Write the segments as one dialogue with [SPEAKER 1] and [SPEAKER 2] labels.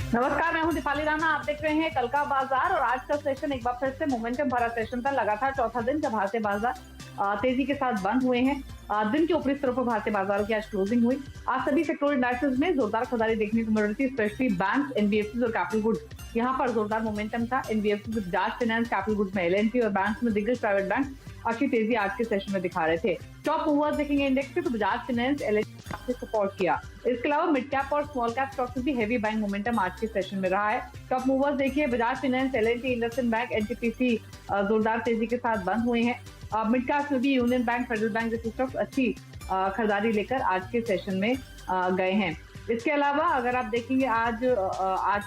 [SPEAKER 1] नमस्कार, मैं हूं दीपाली राणा। आप देख रहे हैं कल का बाजार और आज का सेशन एक बार फिर से मोमेंटम भरा सेशन था। लगातार चौथा दिन जब भारतीय बाजार तेजी के साथ बंद हुए हैं। दिन के ऊपरी स्तरों पर भारतीय बाजारों की आज क्लोजिंग हुई। आज सभी सेक्टोरल इंडाइसेस में जोरदार खरीदारी देखने को मिल रही थी, स्पेशली बैंक, एनबीएफसी और कैपिटल गुड्स। यहाँ पर जोरदार मोमेंटम था। एनबीएफसी में बजाज फाइनेंस, कैपिटल गुड्स में एलएनटी और बैंक में दिग्गज प्राइवेट बैंक अच्छी तेजी आज के सेशन में दिखा रहे थे। टॉप मूवर्स देखेंगे इंडेक्स पे तो बजाज फाइनेंस, एलएनटी से सपोर्ट किया। इसके अलावा मिड कैप और स्मॉल कैप स्टॉक्स में भी हेवी बाइंग मोमेंटम आज के सेशन में रहा है। टॉप मूवर्स देखिए, Bajaj finance, L and T, IndusInd bank, NTPC जोरदार तेजी के साथ बंद हुए हैं। मिड कैप में भी यूनियन बैंक, फेडरल बैंक जैसे स्टॉक्स अच्छी खरीदारी लेकर आज के सेशन में गए हैं। इसके अलावा अगर आप देखेंगे आज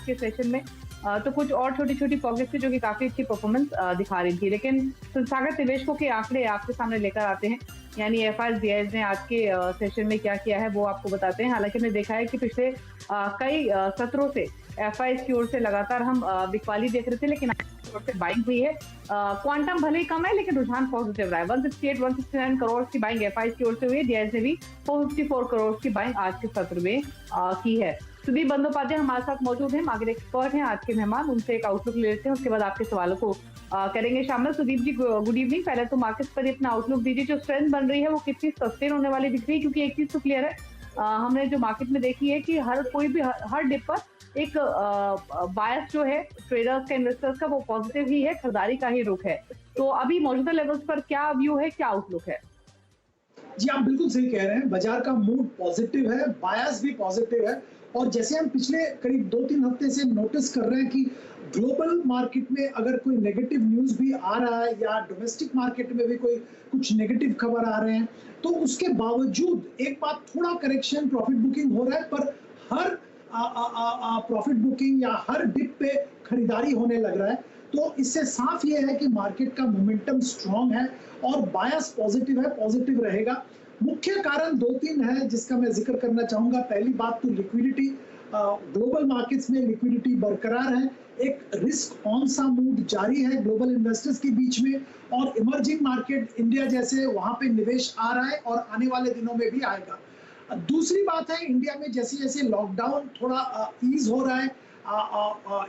[SPEAKER 1] के सेशन में तो कुछ और छोटी छोटी पॉकेट्स थी जो कि काफी अच्छी परफॉर्मेंस दिखा रही थी। लेकिन संस्थागत निवेशकों के आंकड़े आपके सामने लेकर आते हैं, यानी एफआईआईज ने आज के सेशन में क्या किया है वो आपको बताते हैं। हालांकि हमने देखा है कि पिछले कई सत्रों से एफआईआईज की ओर से लगातार हम बिकवाली देख रहे थे, लेकिन से बाइंग हुई है। क्वांटम भले ही कम है लेकिन रुझान पॉजिटिव रहा है। 169 करोड़ की बाइंग एफआईआईज की ओर से हुई है। डीआईएस ने भी 454 करोड़ की बाइंग आज के सत्र में की है। सुदीप बंदोपाध्याय हमारे साथ मौजूद हैं, मार्केट एक्सपर्ट हैं आज के मेहमान। उनसे एक आउटलुक ले लेते हैं, उसके बाद आपके सवालों को करेंगे शामिल। सुदीप जी, गुड इवनिंग। पहले तो मार्केट पर अपना आउटलुक दीजिए, जो स्ट्रेंथ बन रही है वो कितनी सस्टेन होने वाली दिख रही है? क्योंकि एक चीज तो क्लियर है, हमने जो मार्केट में देखी है कि हर कोई भी हर डिप पर एक बायस जो है ट्रेडर्स का, इन्वेस्टर्स का, वो पॉजिटिव ही है, खरीदारी का ही रुख है। तो अभी मौजूदा लेवल्स पर क्या व्यू है, क्या आउटलुक है?
[SPEAKER 2] जी, आप बिल्कुल सही कह रहे हैं। बाजार का मूड पॉजिटिव है, बायस भी पॉजिटिव है। और जैसे हम पिछले करीब 2-3 हफ्ते से नोटिस कर रहे हैं कि ग्लोबल मार्केट में अगर कोई नेगेटिव न्यूज़ भी आ रहा है या डोमेस्टिक मार्केट में भी कोई कुछ नेगेटिव खबर आ रहे हैं, तो उसके बावजूद एक बात, थोड़ा करेक्शन, प्रॉफिट बुकिंग हो रहा है, पर हर प्रॉफिट बुकिंग या हर डिप पे खरीदारी होने लग रहा है। तो इससे साफ ये है कि मार्केट का मोमेंटम स्ट्रांग है और बायस पॉजिटिव है, पॉजिटिव रहेगा। मुख्य कारण 2-3 है जिसका मैं जिक्र करना चाहूंगा। पहली बात तो लिक्विडिटी। ग्लोबल मार्केट्स में लिक्विडिटी बरकरार है। एक रिस्क ऑन सा मूड जारी है ग्लोबल इन्वेस्टर्स के बीच में, और इमर्जिंग मार्केट इंडिया जैसे वहां पे निवेश आ रहा है और आने वाले दिनों में भी आएगा। दूसरी बात है, इंडिया में जैसे जैसे लॉकडाउन थोड़ा ईज हो रहा है,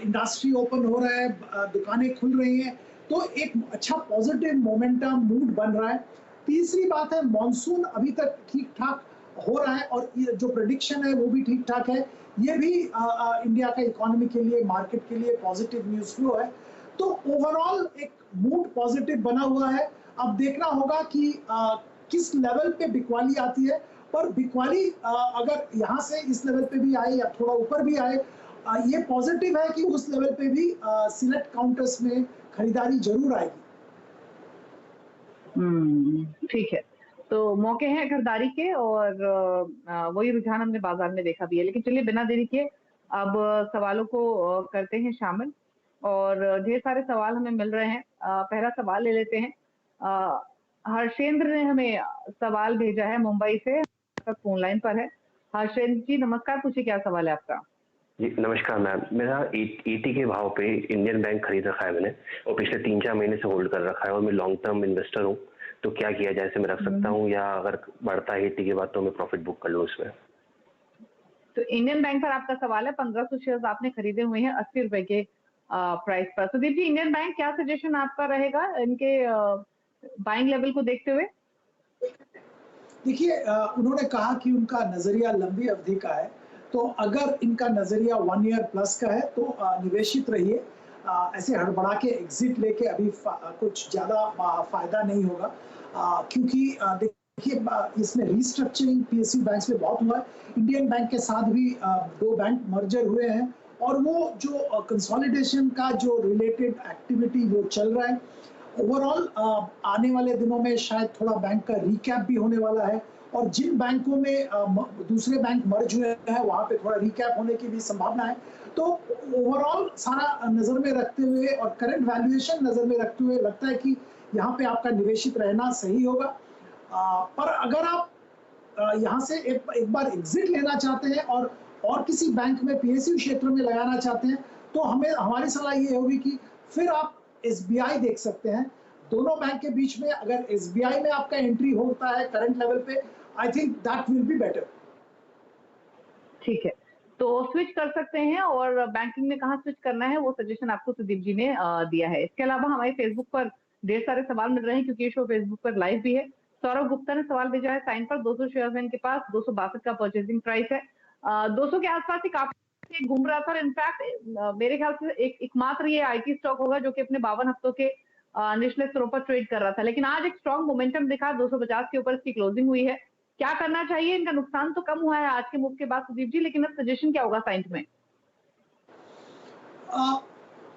[SPEAKER 2] इंडस्ट्री ओपन हो रहा है, दुकानें खुल रही हैं, तो एक अच्छा पॉजिटिव मोमेंटम मूड बन रहा है। तीसरी बात है, मॉनसून अभी तक ठीक ठाक हो रहा है और ये जो प्रेडिक्शन है वो भी ठीक ठाक है। ये भी इंडिया का इकोनॉमी के लिए, मार्केट के लिए पॉजिटिव न्यूज फ्लो है। तो ओवरऑल एक मूड पॉजिटिव बना हुआ है। अब देखना होगा कि किस लेवल पे बिकवाली आती है, पर बिकवाली अगर यहाँ से इस लेवल पे भी आए या थोड़ा ऊपर भी आए, ये पॉजिटिव है कि उस लेवल पे भी सिलेक्ट काउंटर्स में खरीदारी जरूर आएगी।
[SPEAKER 1] ठीक है। तो मौके हैं खरीदारी के और वही रुझान हमने बाजार में देखा भी है। लेकिन चलिए बिना देरी के अब सवालों को करते हैं शामिल, और ढेर सारे सवाल हमें मिल रहे हैं। पहला सवाल ले लेते हैं। हर्षेंद्र ने हमें सवाल भेजा है मुंबई से, फोन लाइन पर है। हर्षेंद्र जी नमस्कार, पूछिए क्या सवाल है आपका?
[SPEAKER 3] जी नमस्कार मैम। मेरा ईटी के भाव पे इंडियन बैंक खरीद रखा है मैंने, और पिछले 3-4 महीने से होल्ड कर रखा है, और मैं लॉन्ग टर्म इन्वेस्टर हूँ। तो क्या किया जाए, इसे मैं रख सकता हूँ या अगर बढ़ता है ईटी के बाद तो मैं प्रॉफिट बुक कर लूँ इसमें?
[SPEAKER 1] तो इंडियन बैंक पर आपका सवाल है। 1500 शेयर आपने खरीदे हुए हैं 80 रुपए के प्राइस पर। सुदीप जी, इंडियन बैंक क्या सजेशन आपका रहेगा इनके बाइंग लेवल को देखते हुए?
[SPEAKER 2] देखिए, उन्होंने कहा कि उनका नजरिया लंबी अवधि का है, तो अगर इनका नजरिया 1 ईयर प्लस का है तो निवेशित रहिए। ऐसे हड़बड़ा के एग्जिट लेके अभी कुछ ज्यादा फायदा नहीं होगा, क्योंकि देखिए इसमें रिस्ट्रक्चरिंग पीएसयू बैंक में बहुत हुआ है। इंडियन बैंक के साथ भी 2 बैंक मर्जर हुए हैं, और वो जो कंसोलिडेशन का जो रिलेटेड एक्टिविटी वो चल रहा है। ओवरऑल आने वाले दिनों में शायद थोड़ा बैंक का रिकैप भी होने वाला है, और जिन बैंकों में दूसरे बैंक मर्ज हुए हैं वहां पे थोड़ा रिकैप होने की भी संभावना है। तो ओवरऑल सारा नजर में रखते हुए और करंट वैल्यूएशन नजर में रखते हुए लगता है कि यहाँ पे आपका निवेशित रहना सही होगा। पर अगर आप यहाँ से एक बार एग्जिट लेना चाहते हैं और किसी बैंक में पीएसयू क्षेत्र में लगाना चाहते हैं, तो हमारी सलाह ये होगी कि फिर आप एसबीआई देख सकते हैं। दोनों बैंक के बीच में अगर एसबीआई में आपका एंट्री होता है करंट लेवल पे, I think that will be better.
[SPEAKER 1] ठीक है। तो स्विच कर सकते हैं, और बैंकिंग में कहाँ स्विच करना है वो सजेशन आपको सुदीप जी ने दिया है। इसके अलावा हमारे फेसबुक पर ढेर सारे सवाल मिल रहे हैं, क्योंकि ये शो फेसबुक पर लाइव भी है। सौरभ गुप्ता ने सवाल भेजा है, साइन पर 200 शेयर है इनके पास, 262 का परचेजिंग प्राइस है, 200 के आसपास ही काफी घूम रहा था। और इनफैक्ट मेरे ख्याल से एकमात्र ये आईटी स्टॉक होगा जो कि अपने 52 हफ्तों के निचले स्तरों पर ट्रेड कर रहा था, लेकिन आज एक स्ट्रॉन्ग मोमेंटम दिखा, 250 के ऊपर इसकी क्लोजिंग हुई है। क्या करना चाहिए? इनका नुकसान तो कम हुआ है आज के मूव के बाद सुदीप जी, लेकिन अब सजेशन क्या होगा साइंस में?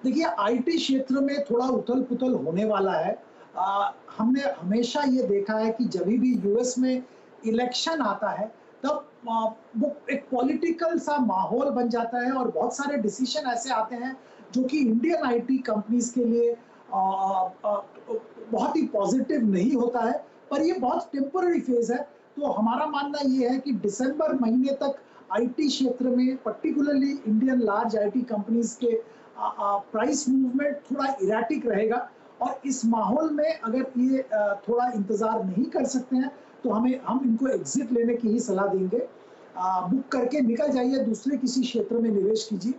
[SPEAKER 2] देखिए, आईटी क्षेत्र में थोड़ा उथल पुथल होने वाला है। हमने हमेशा ये देखा है कि जब भी यूएस में इलेक्शन आता है तब वो एक पॉलिटिकल सा माहौल बन जाता है और बहुत सारे डिसीजन ऐसे आते हैं जो कि इंडियन आईटी कंपनीज के लिए बहुत ही पॉजिटिव नहीं होता है, पर ये बहुत टेम्पररी फेज है। तो हमारा मानना ये है कि दिसंबर महीने तक आईटी क्षेत्र में, particularly Indian large IT companies के प्राइस मूवमेंट थोड़ा इराटिक रहेगा। और इस माहौल में अगर ये थोड़ा इंतजार नहीं कर सकते हैं तो हम इनको एग्जिट लेने की ही सलाह देंगे। बुक करके निकल जाइए, दूसरे किसी क्षेत्र में निवेश कीजिए।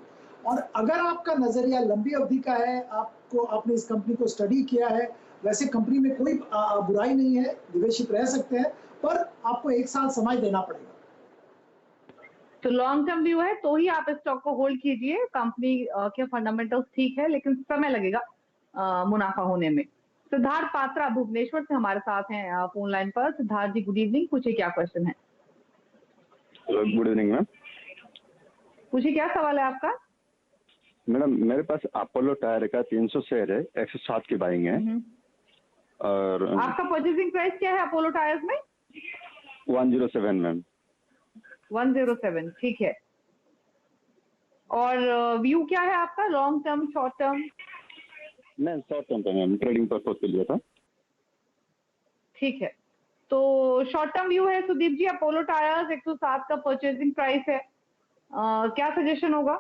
[SPEAKER 2] और अगर आपका नजरिया लंबी अवधि का है, आपने इस कंपनी को स्टडी किया है, वैसे कंपनी में कोई बुराई नहीं है, निवेशित रह सकते हैं, पर आपको 1 साल समय देना पड़ेगा।
[SPEAKER 1] तो लॉन्ग टर्म व्यू है तो ही आप इस स्टॉक को होल्ड कीजिए। कंपनी के फंडामेंटल्स ठीक है, लेकिन समय लगेगा मुनाफा होने में। सिद्धार्थ पात्रा भुवनेश्वर से हमारे साथ हैं फोन लाइन पर। सिद्धार्थ जी, गुड इवनिंग, पूछिए क्या क्वेश्चन है?
[SPEAKER 4] Good evening ma'am.
[SPEAKER 1] पूछिए क्या सवाल है आपका?
[SPEAKER 4] मैडम, मेरे पास अपोलो टायर का 300 शेयर है, 107 की बाइंग है। और
[SPEAKER 1] आपका परचेजिंग प्राइस क्या है अपोलो टायर्स में?
[SPEAKER 4] 107 मैम।
[SPEAKER 1] 107, ठीक है। और व्यू क्या है आपका, लॉन्ग टर्म, शॉर्ट टर्म?
[SPEAKER 4] मैं शॉर्ट टर्म पे मैम, ट्रेडिंग पर्पज के लिए था।
[SPEAKER 1] ठीक है, तो शॉर्ट टर्म व्यू है सुदीप जी, अपोलो टायर्स 107 का परचेजिंग प्राइस है। क्या सजेशन होगा?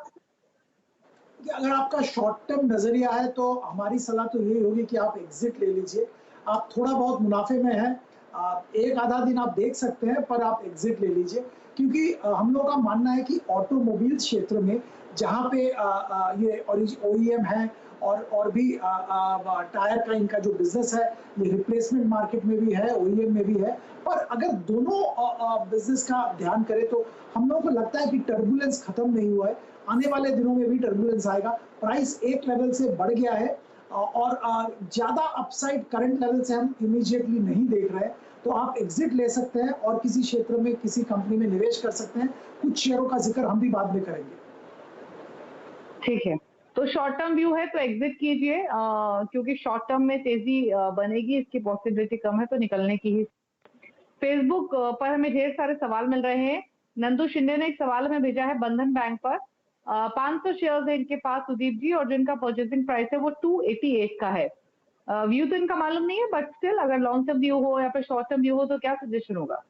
[SPEAKER 2] कि अगर आपका शॉर्ट टर्म नजरिया है तो हमारी सलाह तो यही होगी कि आप एग्जिट ले लीजिए। आप थोड़ा बहुत मुनाफे में हैं, एक आधा दिन आप देख सकते हैं, पर आप एग्जिट ले लीजिए। क्योंकि हम लोग का मानना है कि ऑटोमोबाइल क्षेत्र में जहाँ पे ये ओईएम है और भी टायर का इनका जो बिजनेस है, ये रिप्लेसमेंट मार्केट में भी है, ओईएम में भी है। पर अगर दोनों बिजनेस का ध्यान करें तो हम लोगों को लगता है कि टर्बुलेंस खत्म नहीं हुआ है, आने वाले दिनों में भी टर्बुलेंस आएगा। प्राइस एक लेवल से बढ़ गया है और ज्यादा अपसाइड करंट लेवल से हम इमीडिएटली नहीं देख रहे हैं, तो आप एग्जिट ले सकते हैं और किसी क्षेत्र में, किसी कंपनी में निवेश कर सकते हैं। कुछ शेयरों का जिक्र हम भी बाद में करेंगे।
[SPEAKER 1] ठीक है, तो शॉर्ट टर्म व्यू है तो एग्जिट कीजिए, क्योंकि शॉर्ट टर्म में तेजी बनेगी, इसकी पॉसिबिलिटी कम है, तो निकलने की ही। फेसबुक पर हमें ढेर सारे सवाल मिल रहे हैं। नंदू शिंदे ने एक सवाल हमें भेजा है बंधन बैंक पर। 500 शेयर्स है इनके पास सुदीप जी, और जिनका परचेसिंग प्राइस है वो 288 का है। व्यू तो इनका मालूम नहीं है, बट स्टिल अगर लॉन्ग टर्म व्यू हो या फिर शॉर्ट टर्म व्यू हो तो क्या सजेशन होगा?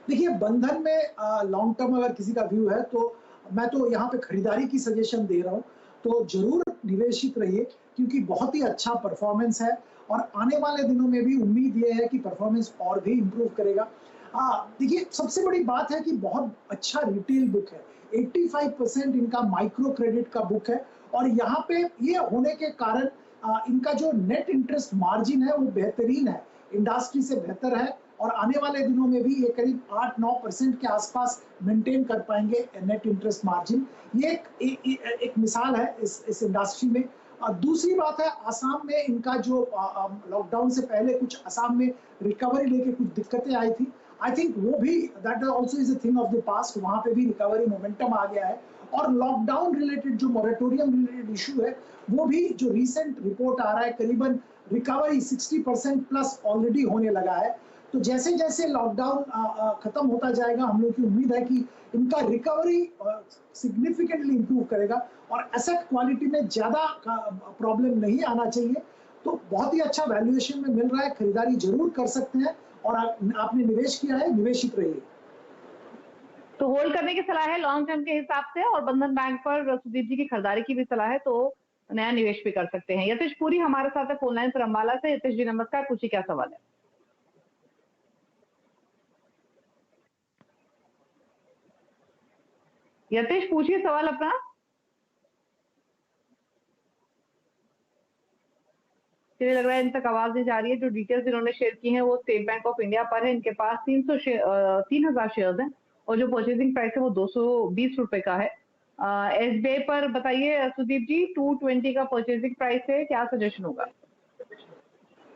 [SPEAKER 2] देखिए, बंधन में लॉन्ग टर्म अगर किसी का व्यू है तो मैं तो यहाँ पे खरीदारी की सजेशन दे रहा हूँ। तो जरूर निवेशित रहिए, क्योंकि बहुत ही अच्छा परफॉर्मेंस है और आने वाले दिनों में भी उम्मीद ये है कि परफॉर्मेंस और भी इम्प्रूव करेगा। देखिए, सबसे बड़ी बात है कि बहुत अच्छा रिटेल बुक है, 85% इनका माइक्रो क्रेडिट का बुक है। और यहाँ पे ये होने के कारण इनका जो नेट इंटरेस्ट मार्जिन है वो बेहतरीन है, इंडस्ट्री से बेहतर है। और आने वाले दिनों में भी ये करीब 8-9% के आसपास मेंटेन कर पाएंगे नेट इंटरेस्ट मार्जिन। ये एक मिसाल है इस इंडस्ट्री में। दूसरी बात है, आसाम में इनका जो लॉकडाउन से पहले कुछ आसाम में रिकवरी लेके कुछ दिक्कतें आई थी, आई थिंक वो भी that also is a thing of the past. वहां पे भी रिकवरी मोमेंटम आ गया है। और लॉकडाउन रिलेटेड जो मॉरेटोरियम रिलेटेड इशू है, वो भी जो रिसेंट रिपोर्ट आ रहा है, करीबन रिकवरी 60% प्लस ऑलरेडी होने लगा है। तो जैसे जैसे लॉकडाउन खत्म होता जाएगा, हम लोग की उम्मीद है कि इनका रिकवरी सिग्निफिकेंटली इंप्रूव करेगा और एसेट क्वालिटी में ज्यादा प्रॉब्लम नहीं आना चाहिए। तो बहुत ही अच्छा वैल्यूएशन में मिल रहा है, खरीदारी जरूर कर सकते हैं। और आपने निवेश किया है, निवेशित रहिए।
[SPEAKER 1] तो होल्ड करने की सलाह है लॉन्ग टर्म के हिसाब से, और बंधन बैंक पर सुदीप जी की खरीदारी की भी सलाह है, तो नया निवेश भी कर सकते हैं। यतीश पुरी हमारे साथ है फोन लाइन पर अम्बाला से। यतीश जी नमस्कार, पूछिए क्या सवाल है? यतेश पूछिए सवाल अपना। मुझे लग रहा है इन तक आवाज नहीं जा रही है। जो डिटेल्स इन्होंने शेयर की हैं वो स्टेट बैंक ऑफ इंडिया पर है। इनके पास 3,000 शेयर्स हैं और जो परचेजिंग प्राइस है वो 220 रुपए का है। एसबीआई पर बताइए सुदीप जी, 220 का परचेजिंग प्राइस है, क्या सजेशन होगा?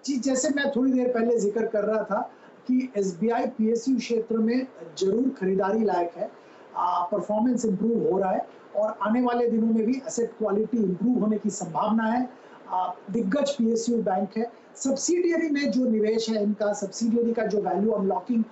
[SPEAKER 2] जी, जैसे मैं थोड़ी देर पहले जिक्र कर रहा था कि एसबीआई पीएसयू क्षेत्र में जरूर खरीदारी लायक है। परफॉर्मेंस इंप्रूव हो रहा है और आने वाले दिनों में भी एसेट क्वालिटी इंप्रूव होने की संभावना है। दिग्गज पीएसयू बैंक है। सब्सिडियरी में जो निवेश है इनका, सब्सिडियरी का जो वैल्यू अनलॉकिंग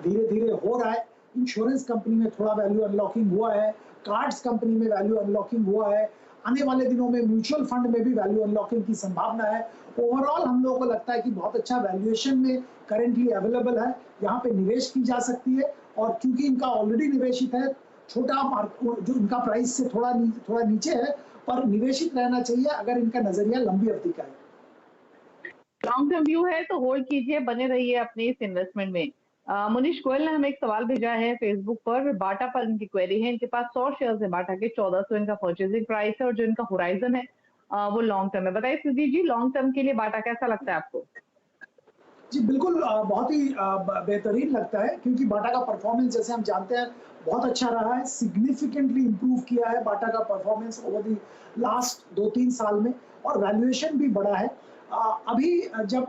[SPEAKER 2] धीरे धीरे हो रहा है। इंश्योरेंस कंपनी में थोड़ा वैल्यू अनलॉकिंग हुआ है, कार्ड्स कंपनी में वैल्यू अनलॉकिंग हुआ है, आने वाले दिनों में म्यूचुअल फंड में भी वैल्यू अनलॉकिंग की संभावना है। ओवरऑल हम लोगों को लगता है कि बहुत अच्छा वैल्यूएशन में करेंटली अवेलेबल है, यहाँ पे निवेश की जा सकती है। और क्योंकि इनका ऑलरेडी निवेशित है, छोटा मार्केट जो इनका प्राइस से थोड़ा नीचे है, पर निवेशित रहना चाहिए अगर इनका नजरिया लंबी अवधि का है।
[SPEAKER 1] लॉन्ग टर्म व्यू है तो होल्ड कीजिए, बने रहिए अपने इस इन्वेस्टमेंट में। मनीष गोयल ने हमें एक सवाल भेजा है फेसबुक पर। बाटा पर इनकी क्वेरी है। इनके पास 100 शेयर्स है बाटा के, 1400 इनका परचेजिंग प्राइस है और जो इनका होराइजन है वो लॉन्ग टर्म है। बताइए सुदीप जी, लॉन्ग टर्म के लिए बाटा कैसा लगता है आपको?
[SPEAKER 2] जी बिल्कुल, बहुत ही बेहतरीन लगता है क्योंकि बाटा का परफॉर्मेंस जैसे हम जानते हैं बहुत अच्छा रहा है। सिग्निफिकेंटली इंप्रूव किया है बाटा का परफॉर्मेंस ओवर दी लास्ट 2-3 साल में और वैल्यूएशन भी बढ़ा है। अभी जब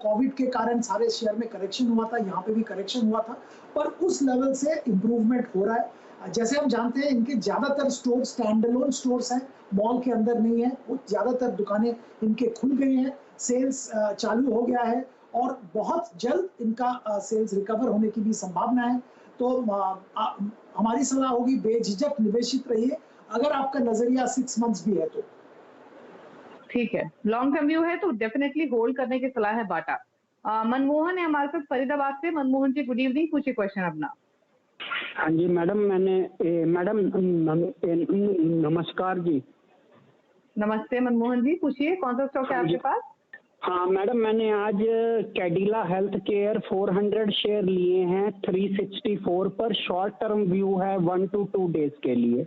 [SPEAKER 2] कोविड के कारण सारे शेयर में करेक्शन हुआ था, यहाँ पे भी करेक्शन हुआ था, पर उस लेवल से इम्प्रूवमेंट हो रहा है। जैसे हम जानते हैं इनके ज्यादातर स्टोर स्टैंड अलोन स्टोर्स हैं, मॉल के अंदर नहीं है। वो ज्यादातर दुकानें इनके खुल गई हैं, सेल्स चालू हो गया है और बहुत जल्द इनका सेल्स रिकवर होने की भी संभावना है। तो हमारी सलाह होगी बेझिझक निवेशित रहिए अगर आपका नजरिया 6 मंथ्स भी है तो।
[SPEAKER 1] ठीक है, लॉन्ग टर्म व्यू है तो डेफिनेटली होल्ड करने की सलाह है बाटा। मनमोहन है हमारे साथ फरीदाबाद से। मनमोहन जी गुड इवनिंग, पूछिए क्वेश्चन अपना।
[SPEAKER 5] हाँ जी मैडम, मैडम नमस्कार जी।
[SPEAKER 1] नमस्ते मनमोहन जी, पूछिए कौन सा स्टॉक है आपके पास?
[SPEAKER 5] हाँ मैडम, मैंने आज कैडिला हेल्थ केयर 400 शेयर लिए हैं 364 पर। शॉर्ट टर्म व्यू है 1 to 2 डेज के लिए।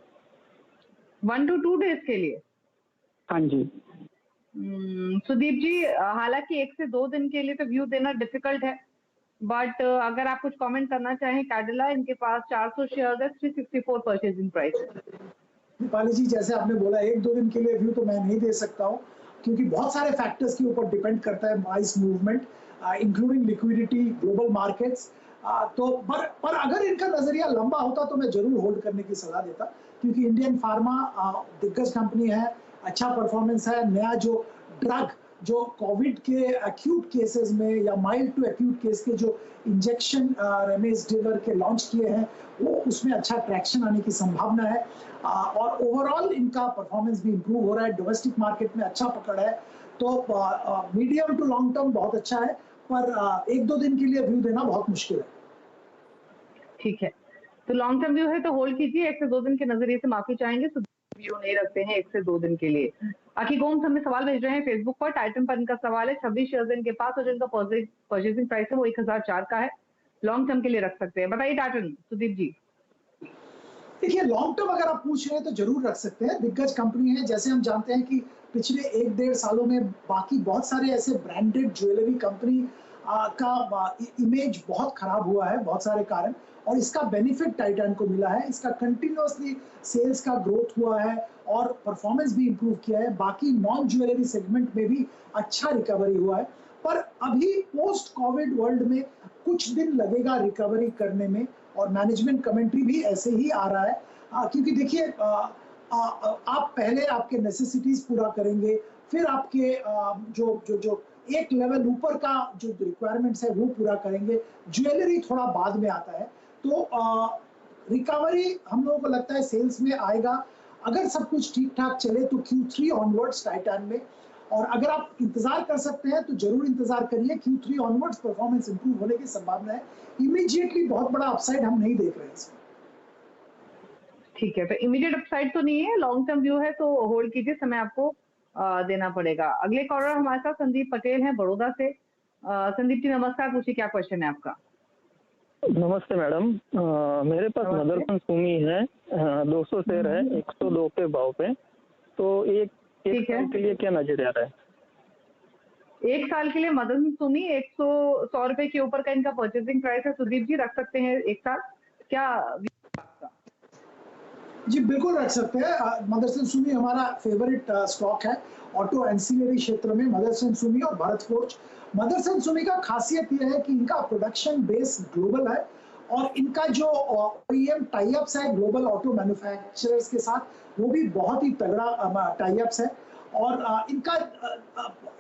[SPEAKER 1] 1 to 2 डेज के लिए?
[SPEAKER 5] हाँ जी।
[SPEAKER 1] सुदीप जी, हालांकि 1 से 2 दिन के लिए तो व्यू देना डिफिकल्ट है, बट अगर आप कुछ कमेंट करना चाहें। कैडिला, इनके पास 400 शेयर है, 364 परचेजिंग प्राइस है।
[SPEAKER 2] दीपाली जी, जैसे आपने बोला 1-2 दिन के लिए व्यू तो मैं नहीं दे सकता हूँ क्योंकि बहुत सारे फैक्टर्स के ऊपर डिपेंड करता है price movement, including liquidity, global markets. तो पर अगर इनका नजरिया लंबा होता तो मैं जरूर होल्ड करने की सलाह देता क्योंकि इंडियन फार्मा दिग्गज कंपनी है, अच्छा परफॉर्मेंस है। नया जो ड्रग जो कोविड के एक्यूट केसेस में या माइल्ड टू एक्यूट केस के जो इंजेक्शन रेमडेसिविर के लॉन्च किए हैं वो उसमें अच्छा ट्रैक्शन आने की संभावना है। और ओवरऑल इनका परफॉर्मेंस भी इंप्रूव हो रहा है, डोमेस्टिक मार्केट में अच्छा पकड़ है। तो मीडियम टू लॉन्ग टर्म बहुत अच्छा है, पर 1-2 दिन के लिए व्यू देना बहुत मुश्किल है।
[SPEAKER 1] ठीक है, तो लॉन्ग टर्म व्यू है तो होल्ड कीजिए। 1 से 2 दिन के नजरिए से माफी चाहेंगे, तो व्यू नहीं रखते हैं 1 से 2 दिन के लिए। आखिर गोम्स हमें सवाल भेज रहे हैं फेसबुक पर। टाइटन पर इनका सवाल है, 26 शेयर इनके पास और जिनका परचेजिंग प्राइस है वो 1004 का है। लॉन्ग टर्म के लिए रख सकते हैं, बताइए टाइटन सुदीप जी।
[SPEAKER 2] देखिए, लॉन्ग टर्म अगर आप पूछ रहे हैं तो जरूर रख सकते हैं। दिग्गज कंपनी है। जैसे हम जानते हैं कि पिछले 1-1.5 सालों में बाकी बहुत सारे ऐसे ब्रांडेड ज्वेलरी कंपनी का इमेज बहुत खराब हुआ है, बहुत सारे कारण, और इसका बेनिफिट टाइटन को मिला है। इसका कंटिन्यूअसली सेल्स का ग्रोथ हुआ है और परफॉर्मेंस भी इंप्रूव किया है। बाकी नॉन ज्वेलरी सेगमेंट में भी अच्छा रिकवरी हुआ है, पर अभी पोस्ट कोविड वर्ल्ड में कुछ दिन लगेगा रिकवरी करने में और मैनेजमेंट कमेंट्री भी ऐसे ही आ रहा है। क्योंकि देखिए, आप पहले आपके नेसेसिटीज पूरा करेंगे, फिर आपके जो जो जो एक लेवल ऊपर का जो रिक्वायरमेंट्स है वो पूरा करेंगे। ज्वेलरी थोड़ा बाद में आता है। तो रिकवरी हम लोगों को लगता है सेल्स में आएगा अगर सब कुछ ठीक ठाक चले तो Q3 ऑनवर्ड्स टाइटन में। और अगर आप इंतजार कर सकते हैं तो जरूर इंतजार करिए, Q3 ऑनवर्ड्स परफॉर्मेंस इंप्रूव होने की संभावना है। इमीडिएटली बहुत बड़ा अपसाइड हम नहीं देख रहे हैं इसमें।
[SPEAKER 1] ठीक है, तो इमीडिएट अपसाइड तो नहीं है, लॉन्ग टर्म व्यू है तो होल्ड कीजिए, समय आपको देना पड़ेगा। अगले कॉलर हमारे साथ संदीप पटेल हैं बड़ौदा से। संदीप जी नमस्कार, पूछिए क्या क्वेश्चन है आपका?
[SPEAKER 6] नमस्ते मैडम। मेरे पास मदरसन सुमी है, 200 शेयर है 102 के भाव पे। तो एक
[SPEAKER 1] ठीक है।
[SPEAKER 6] साल के लिए क्या नजर आ रहा है?
[SPEAKER 1] एक साल के लिए मदरसन सुमी 100 रुपए के ऊपर का इनका परचेसिंग प्राइस है। सुदीप जी रख सकते हैं एक साल क्या?
[SPEAKER 2] जी बिल्कुल रख सकते हैं। मदरसन सुमी हमारा फेवरेट स्टॉक है ऑटो एंसिलरी क्षेत्र में। मदरसन सुमी और भारत फोर्ज। मदरसन सुमी का खासियत यह है कि इनका प्रोडक्शन बेस ग्लोबल है और इनका जो OEM टाई अप्स है ग्लोबल ऑटो मैन्युफैक्चरर्स के साथ, वो भी बहुत ही तगड़ा टाई अप्स है और इनका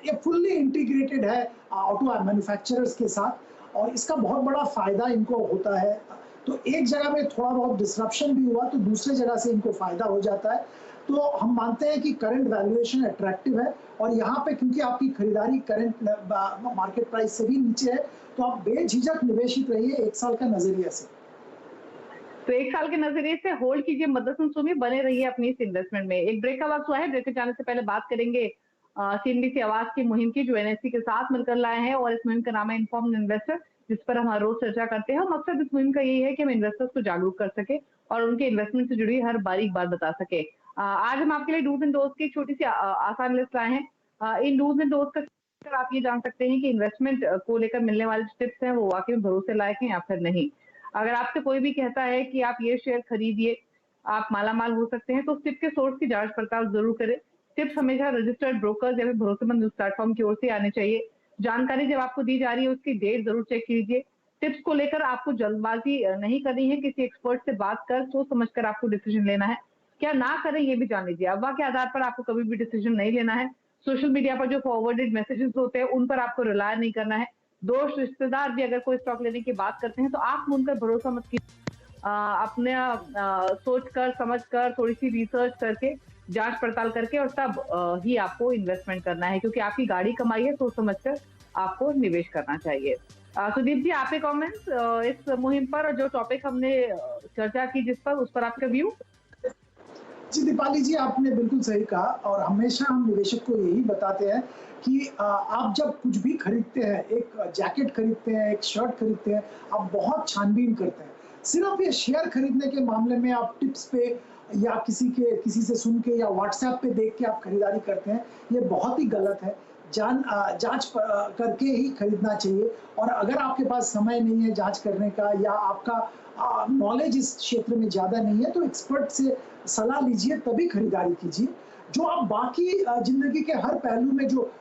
[SPEAKER 2] ये फुल्ली इंटीग्रेटेड है ऑटो मैन्युफैक्चरर्स के साथ और इसका बहुत बड़ा फायदा इनको होता है। तो एक जगह में थोड़ा बहुत डिसरप्शन भी हुआ तो दूसरे जगह से इनको फायदा हो जाता है। तो हम मानते हैं कि करंट वैल्यूएशन अट्रैक्टिव है और यहाँ पे क्योंकि आपकी खरीदारी करंट मार्केट प्राइस से भी नीचे है, तो आप बेझिझक निवेशित रहिए एक साल का नजरिया से।
[SPEAKER 1] तो एक साल के नजरिए से होल्ड कीजिए मदरसन सुमी, बने रहिए अपनी इस इन्वेस्टमेंट में। एक ब्रेक का वक्त हुआ है। ब्रेक में जाने से पहले बात करेंगे CNBC आवाज की मुहिम की जो NSE के साथ मिलकर लाए हैं और इस मुहिम का नाम है इन्फॉर्म्ड इन्वेस्टर, जिस पर हम हर रोज चर्चा करते हैं। मकसद इस मुहिम का यही है कि हम इन्वेस्टर्स को जागरूक कर सके और उनके इन्वेस्टमेंट से जुड़ी हर बारीक बात बता सके। आज हम आपके लिए डूज एंड डोज की छोटी सी आसान लिस्ट लाए हैं। इन डूज एंड डोज का आप ये जान सकते हैं कि इन्वेस्टमेंट को लेकर मिलने वाले टिप्स हैं वो वाकई में भरोसे लायक हैं या फिर नहीं। अगर आपसे कोई भी कहता है कि आप ये शेयर खरीदिए आप मालामाल हो सकते हैं, तो उस टिप के सोर्स की जांच पड़ताल जरूर करें। टिप्स हमेशा रजिस्टर्ड ब्रोकर्स या फिर भरोसेमंद न्यूज प्लेटफॉर्म की ओर से आने चाहिए। जानकारी जब आपको दी जा रही है उसकी डेट जरूर चेक कीजिए। टिप्स को लेकर आपको जल्दबाजी नहीं करनी है। किसी एक्सपर्ट से बात कर सोच समझकर आपको डिसीजन लेना है। क्या ना करें ये भी जान लीजिए। अफवाह के आधार पर आपको कभी भी डिसीजन नहीं लेना है। सोशल मीडिया पर जो फॉरवर्डेड मैसेजेस होते हैं उन पर आपको रिलाय नहीं करना है। दोस्त रिश्तेदार भी अगर कोई स्टॉक लेने की बात करते हैं तो आप उनकर भरोसा मत कीजिए। अपने सोच कर समझ कर थोड़ी सी रिसर्च करके जांच पड़ताल करके और तब ही आपको इन्वेस्टमेंट करना है, क्योंकि आपकी गाड़ी कमाई है। सोच समझकर आपको निवेश करना चाहिए। सुदीप जी आपके कमेंट्स इस मुहिम पर और जो टॉपिक हमने चर्चा की जिस पर, उस पर आपका व्यू?
[SPEAKER 2] जी दीपाली जी आपने बिल्कुल सही कहा और हमेशा हम निवेशक को यही बताते हैं कि आप जब कुछ भी खरीदते हैं, एक जैकेट खरीदते हैं, एक शर्ट खरीदते हैं, आप बहुत छानबीन करते हैं। सिर्फ ये शेयर खरीदने के मामले में आप टिप्स पे या किसी से सुन के या व्हाट्सएप पे देख के आप खरीदारी करते हैं, ये बहुत ही गलत है। जांच करके ही खरीदना चाहिए और अगर आपके पास समय नहीं है जांच करने का या आपका नॉलेज इस क्षेत्र में ज्यादा नहीं है तो एक्सपर्ट से सलाह लीजिए, तभी खरीदारी कीजिए। जो आप बाकी जिंदगी के हर पहलू में जो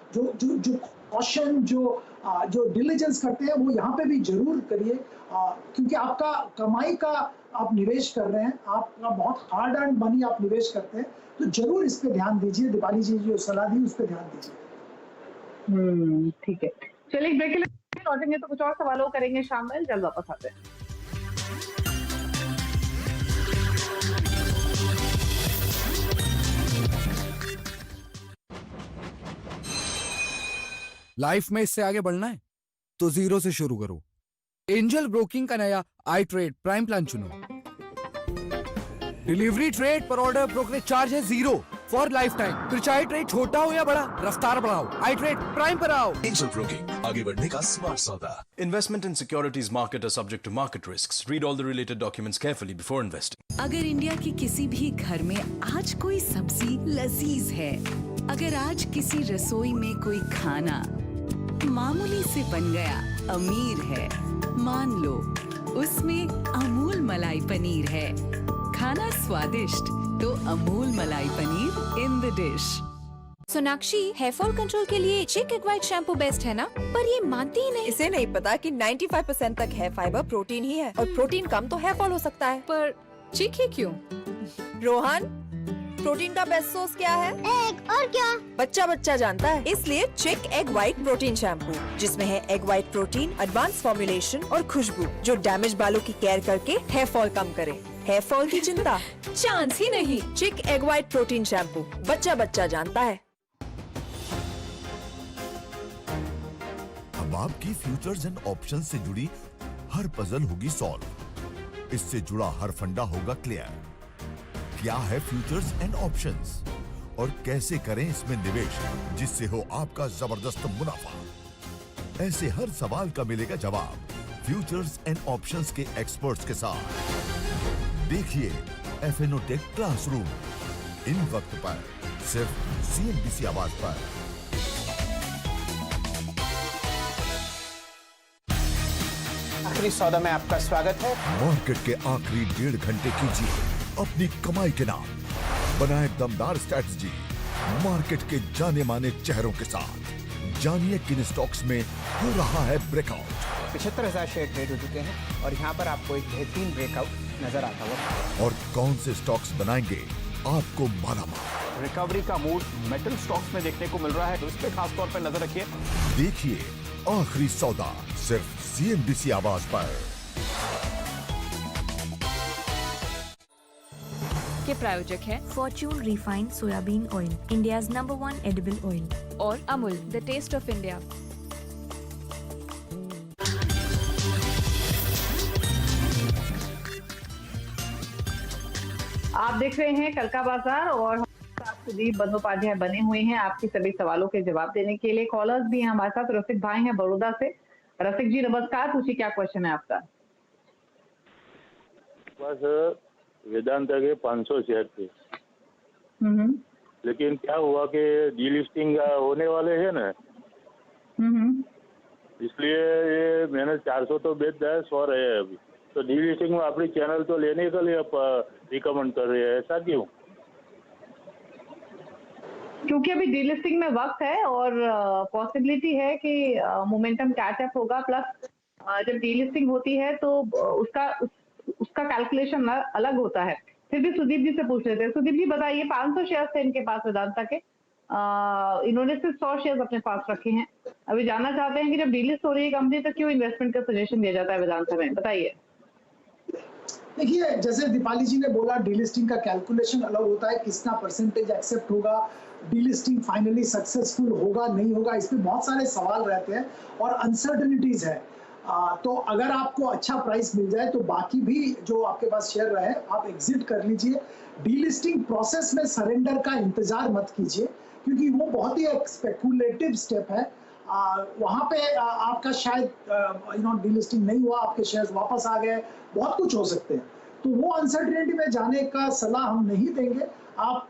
[SPEAKER 2] कॉशन जो डिलिजेंस करते हैं वो यहाँ पे भी जरूर करिए, क्योंकि आपका कमाई का आप निवेश कर रहे हैं, आपका बहुत हार्ड अर्न मनी आप निवेश करते हैं, तो जरूर इस पे ध्यान दीजिए। दीपाली जी जो सलाह दी उस पे ध्यान दीजिए।
[SPEAKER 1] ठीक है, चलिए ब्रेक के लिए लौटेंगे तो कुछ और सवालों करेंगे शामिल। जल्द वापस आते हैं।
[SPEAKER 7] लाइफ में इससे आगे बढ़ना है तो जीरो से शुरू करो। एंजल ब्रोकिंग का नया iTrade प्राइम प्लान चुनो। डिलीवरी ट्रेड पर ऑर्डर ब्रोकरेज चार्ज है 0 फॉर लाइफ टाइम। फिर चाहे ट्रेड छोटा हो या बड़ा, रफ्तार बढ़ाओ, iTrade प्राइम पर आओ।
[SPEAKER 8] एंजल ब्रोकिंग, आगे बढ़ने का स्मार्ट सौदा। Investment in securities market are subject to market risks. Read all the related documents carefully before investing.
[SPEAKER 9] अगर इंडिया के किसी भी घर में आज कोई सब्जी लजीज है, अगर आज किसी रसोई में कोई खाना मामूली से बन गया अमीर है, मान लो उसमें अमूल मलाई पनीर है। खाना स्वादिष्ट तो Amul Malai Paneer in the dish.
[SPEAKER 10] Sonakshi, hair fall control के लिए चिक एग व्हाइट शैम्पू बेस्ट है ना? पर ये मानती ही नहीं।
[SPEAKER 11] इसे नहीं पता कि 95% तक हेयर फाइबर प्रोटीन ही है और प्रोटीन कम तो हेयर फॉल हो सकता है।
[SPEAKER 10] पर चिक ही क्यों?
[SPEAKER 11] रोहन, प्रोटीन का बेस्ट सोर्स क्या है?
[SPEAKER 12] एग। और क्या?
[SPEAKER 11] बच्चा जानता है, इसलिए चिक एग व्हाइट प्रोटीन शैम्पू, जिसमें है egg white protein, advance formulation और खुशबू जो डैमेज बालों की केयर करके हेयर फॉल कम करे। हेयर फॉल की चिंता
[SPEAKER 10] चांस ही नहीं।
[SPEAKER 11] चिक एग व्हाइट प्रोटीन शैम्पू, बच्चा जानता है।
[SPEAKER 13] अब आपकी फ्यूचर्स एंड ऑप्शन से जुड़ी हर पजल होगी सॉल्व। इससे जुड़ा हर फंडा होगा क्लियर। क्या है फ्यूचर्स एंड ऑप्शंस और कैसे करें इसमें निवेश जिससे हो आपका जबरदस्त मुनाफा? ऐसे हर सवाल का मिलेगा जवाब फ्यूचर्स एंड ऑप्शंस के एक्सपर्ट्स के साथ देखिए FNO टेक क्लासरूम इन वक्त पर सिर्फ CNBC आवाज पर।
[SPEAKER 12] आखिरी सौदा में आपका स्वागत है।
[SPEAKER 13] मार्केट के आखिरी 1.5 घंटे कीजिए अपनी कमाई के नाम, बनाए दमदार स्ट्रैटेजी मार्केट के जाने माने चेहरों के साथ। जानिए किन स्टॉक्स में हो रहा है ब्रेकआउट।
[SPEAKER 12] 75,000 शेयर ट्रेड हो चुके हैं और यहाँ पर आपको एक बेहतरीन ब्रेकआउट नजर आता हुआ।
[SPEAKER 13] और कौन से स्टॉक्स बनाएंगे आपको मालामाल।
[SPEAKER 14] रिकवरी का मूड मेटल स्टॉक्स में देखने को मिल रहा है, तो इस पे खास तौर पर नजर रखिए।
[SPEAKER 13] देखिए आखिरी सौदा सिर्फ CNBC आवाज पर।
[SPEAKER 10] के प्रायोजक है
[SPEAKER 15] fortune refined soybean oil, India's number 1 edible oil,
[SPEAKER 10] और Amul the taste of India.
[SPEAKER 1] आप देख रहे हैं कल का बाजार और सुदीप बंदोपाध्याय बने हुए हैं आपके सभी सवालों के जवाब देने के लिए। कॉलर्स भी हैं हमारे साथ। रसिक भाई हैं बड़ौदा से। रसिक जी नमस्कार, पूछिए क्या क्वेश्चन है आपका।
[SPEAKER 16] बस वेदांता के 500 शेयर थे, लेकिन क्या हुआ कि डीलिस्टिंग होने वाले हैं ना, इसलिए ये मैंने 400 तो बेच दिया है, 100 रहे अभी। तो डीलिस्टिंग में अपनी चैनल तो लेने के लिए आप रिकमेंड कर रहे हैं, ऐसा क्यों?
[SPEAKER 1] क्योंकि अभी डीलिस्टिंग में वक्त है और पॉसिबिलिटी है कि मोमेंटम कैचअप होगा। प्लस जब डीलिस्टिंग होती है तो उसका कैलकुलेशन अलग होता है। फिर भी सुदीप जी से पूछ लेते हैं। सुदीप जी बताइए, 500 शेयर्स थे इनके पास वेदांता के, इन्होंने सिर्फ 100 शेयर्स अपने पास रखे हैं। अभी जानना चाहते हैं कि जब डीलिस्ट हो रही है कंपनी तो क्यों इन्वेस्टमेंट का सजेशन दिया जाता है वेदांता में, बताइए।
[SPEAKER 2] देखिए, जैसे दीपाली जी ने बोला, डीलिस्टिंग का कैलकुलेशन अलग होता है, कितना परसेंटेज एक्सेप्ट होगा, डीलिस्टिंग फाइनली सक्सेसफुल होगा नहीं होगा, इसमें बहुत सारे सवाल रहते हैं और अनसर्टनिटीज है। तो अगर आपको अच्छा प्राइस मिल जाए तो बाकी भी जो आपके पास शेयर रहे आप एग्जिट कर लीजिए। डीलिस्टिंग प्रोसेस में सरेंडर का इंतजार मत कीजिए, क्योंकि वो बहुत ही एक स्पेकुलेटिव स्टेप है। वहां पे आपका शायद डीलिस्टिंग नहीं हुआ, आपके शेयर्स वापस आ गए, बहुत कुछ हो सकते हैं। तो वो अनसर्टेनिटी में जाने का सलाह हम नहीं देंगे। आप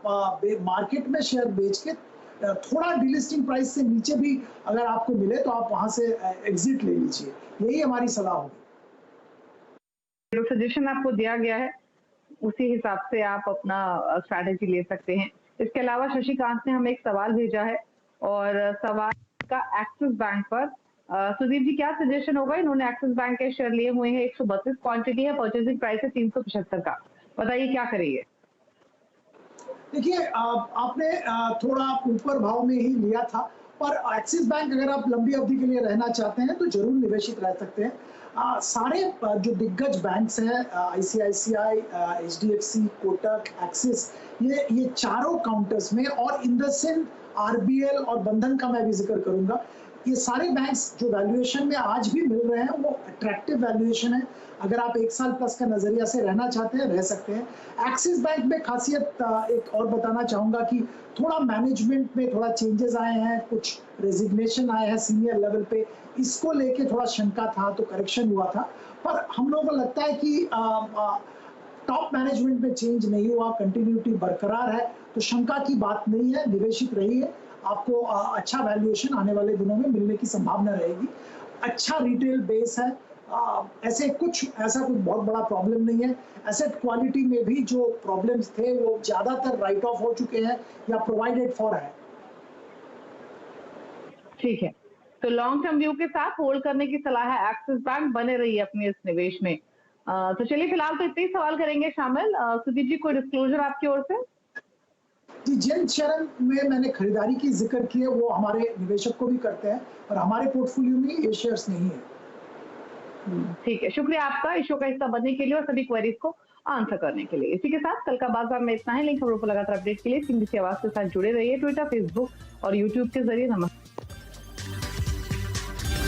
[SPEAKER 2] मार्केट में शेयर बेच के थोड़ा डीलिस्टिंग प्राइस से नीचे भी अगर आपको मिले तो आप वहां से एग्जिट ले लीजिए, यही हमारी सलाह होगी।
[SPEAKER 1] जो सजेशन आपको दिया गया है उसी हिसाब से आप अपना स्ट्रैटेजी ले सकते हैं। इसके अलावा शशिकांत ने हमें एक सवाल भेजा है और सवाल का एक्सिस बैंक पर। सुदीप जी क्या सजेशन होगा? इन्होंने एक्सिस बैंक के शेयर लिए हुए हैं, 132 क्वांटिटी है, परचेसिंग प्राइस है 375 का, बताइए क्या करिए।
[SPEAKER 2] देखिए, आपने थोड़ा ऊपर भाव में ही लिया था, पर एक्सिस बैंक अगर आप लंबी अवधि के लिए रहना चाहते हैं तो जरूर निवेशित रह सकते हैं। सारे जो दिग्गज बैंक्स हैं, ICICI, HDFC, कोटक, एक्सिस, ये चारों काउंटर्स में, और इंडसइंड, RBL और बंधन का मैं भी जिक्र करूंगा, ये सारे बैंक्स जो वैल्यूएशन में आज भी मिल रहे हैं वो अट्रैक्टिव वैल्यूएशन है। अगर आप 1 साल प्लस का नजरिया से रहना चाहते हैं रह सकते हैं। एक्सिस बैंक में खासियत एक और बताना चाहूंगा कि थोड़ा मैनेजमेंट में थोड़ा चेंजेस आए हैं, कुछ रेजिग्नेशन आए हैं सीनियर लेवल पे, इसको लेके थोड़ा शंका था तो करेक्शन हुआ था। पर हम लोगों को लगता है कि टॉप मैनेजमेंट में चेंज नहीं हुआ, कंटिन्यूटी बरकरार है, तो शंका की बात नहीं है। निवेशित रहिए, आपको अच्छा वैल्यूएशन आने वाले दिनों में मिलने की संभावना रहेगी। अच्छा रिटेल बेस है, ऐसा कुछ बहुत बड़ा प्रॉब्लम नहीं है। एसेट क्वालिटी में भी जो प्रॉब्लम्स थे वो ज्यादातर राइट ऑफ हो चुके हैं या प्रोवाइडेड फॉर है।
[SPEAKER 1] ठीक है, तो लॉन्ग टर्म व्यू के साथ होल्ड करने की सलाह है। एक्सिस बैंक बने रही है अपने इस निवेश में। तो चलिए फिलहाल तो इतने ही सवाल करेंगे शामिल। सुदीप जी कोई डिस्क्लोजर आपकी ओर से?
[SPEAKER 2] जी, जिन शेयर में मैंने खरीदारी की जिक्र की है वो हमारे निवेशक को भी करते हैं और हमारे पोर्टफोलियो में ये शेयर्स नहीं है।
[SPEAKER 1] ठीक है, शुक्रिया आपका इस शो का हिस्सा बनने के लिए और सभी क्वेरीज को आंसर करने के लिए। इसी के साथ कल का बाजार में इतना ही। लिंक खबरों पर लगातार अपडेट के लिए CNBC आवाज के साथ जुड़े रहिए, ट्विटर, फेसबुक और यूट्यूब के जरिए। नमस्कार।